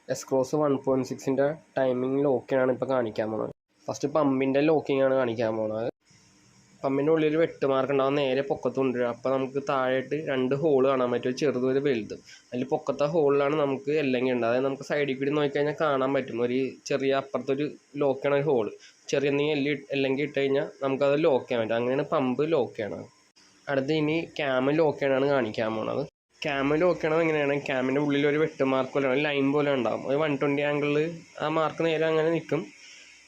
S cross 1.6ൻ്റെ timing ലോക്കിനാണ് ഇപ്പോൾ കാണിക്കാൻ പോകുന്നത്. ഫസ്റ്റ് പമ്പിൻ്റെ ലോക്കിംഗ് ആണ് കാണിക്കാൻ പോകുന്നത്. പമ്പിൻ്റെ ഉള്ളിൽ വെട്ട് മാർക്ക് ഉണ്ടാവും, നേരെ പൊക്കത്ത് കൊണ്ടുവരിക. അപ്പോൾ നമുക്ക് താഴെയായിട്ട് 2 ഹോൾ കാണാൻ പറ്റും, ചെറുതും ഒരു വലുതും. അതിൽ പൊക്കത്തെ ഹോളിലാണ് നമുക്ക് അല്ലെങ്കിൽ ഉണ്ട്. അതായത് നമുക്ക് സൈഡിൽ കൂടി നോക്കിക്കഴിഞ്ഞാൽ കാണാൻ പറ്റും ഒരു ചെറിയ അപ്പുറത്തൊരു ലോക്കാണ് ഒരു ഹോൾ. ചെറിയ അല്ലെങ്കിൽ ഇട്ട് കഴിഞ്ഞാൽ നമുക്കത് ലോക്ക് ചെയ്യാൻ പറ്റും. അങ്ങനെയാണ് പമ്പ് ലോക്ക് ചെയ്യണത്. അടുത്ത് ഇനി ക്യാമ് ലോക്ക് ചെയ്യണതാണ് കാണിക്കാൻ പോകുന്നത്. ക്യാമ് ലോക്ക് ചെയ്യണത് എങ്ങനെയാണ്, ക്യാമിൻ്റെ ഉള്ളിൽ ഒരു വെട്ട് മാർക്ക് പോലെ ലൈൻ പോലെ ഉണ്ടാകും. ഒരു 120 ആംഗിളിൽ ആ മാർക്ക് നേരെ അങ്ങനെ നിൽക്കും.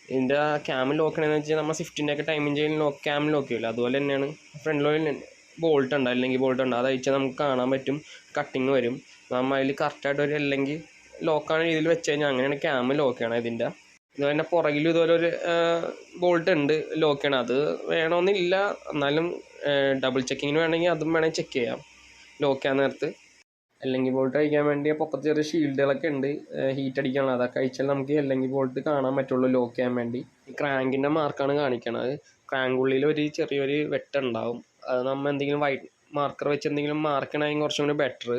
ഇതിൻ്റെ ക്യാമ് ലോക്ക് ചെയ്യണമെന്ന് വെച്ചാൽ നമ്മൾ സ്വിഫ്റ്റിൻ്റെ ഒക്കെ ടൈമിംഗ് ചെയ്യുന്ന ക്യാമ് ലോക്ക് ചെയ്യില്ല, അതുപോലെ തന്നെയാണ് ഫ്രണ്ടിൽ ബോൾട്ട് ഉണ്ട്, അല്ലെങ്കിൽ ബോൾട്ട് ഉണ്ട്. അത് അയച്ചാൽ നമുക്ക് കാണാൻ പറ്റും, കട്ടിങ് വരും. നമ്മൾ അതിൽ കറക്റ്റായിട്ട് ഒരു അല്ലെങ്കിൽ ലോക്കാണ് രീതിയിൽ വെച്ച് കഴിഞ്ഞാൽ അങ്ങനെയാണ് ക്യാമ് ലോക്ക് ചെയ്യണം. ഇതിൻ്റെ ഇതുപോലെ പുറകിലും ഇതുപോലെ ഒരു ബോൾട്ട് ഉണ്ട് ലോക്ക് ചെയ്യണം. അത് വേണമെന്നില്ല, എന്നാലും ഡബിൾ ചെക്കിങ്ങിന് വേണമെങ്കിൽ അതും വേണമെങ്കിൽ ചെക്ക് ചെയ്യാം ലോക്ക് ചെയ്യാൻ നേരത്ത്. അല്ലെങ്കിൽ ബോൾട്ട് അയക്കാൻ വേണ്ടി പൊക്കത്ത് ചെറിയ ഷീൽഡുകളൊക്കെ ഉണ്ട്, ഹീറ്റ് അടിക്കാനുള്ള. അതൊക്കെ അയച്ചാൽ നമുക്ക് അല്ലെങ്കിൽ ബോൾട്ട് കാണാൻ പറ്റുള്ളൂ ലോക്ക് ചെയ്യാൻ വേണ്ടി. ഈ ക്രാങ്കിൻ്റെ മാർക്കാണ് കാണിക്കണത്. ക്രാങ്കുള്ളിൽ ഒരു ചെറിയൊരു വെട്ടുണ്ടാവും. അത് നമ്മൾ എന്തെങ്കിലും വൈറ്റ് മാർക്കർ വെച്ച് എന്തെങ്കിലും മാർക്കണമെങ്കിൽ കുറച്ചും കൂടി ബെറ്റർ.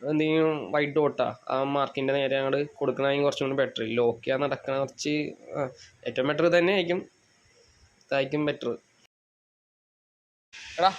എന്തെങ്കിലും വൈറ്റ് ഡോട്ടാ ആ മാർക്കിൻ്റെ നേരെ അങ്ങോട്ട് കൊടുക്കണമെങ്കിൽ കുറച്ചും കൂടി ബെറ്റർ. ലോക്ക് ചെയ്യാൻ നടക്കണ കുറച്ച് ഏറ്റവും ബെറ്റർ തന്നെ ആയിരിക്കും, ഇതായിരിക്കും ബെറ്റർ. എടാ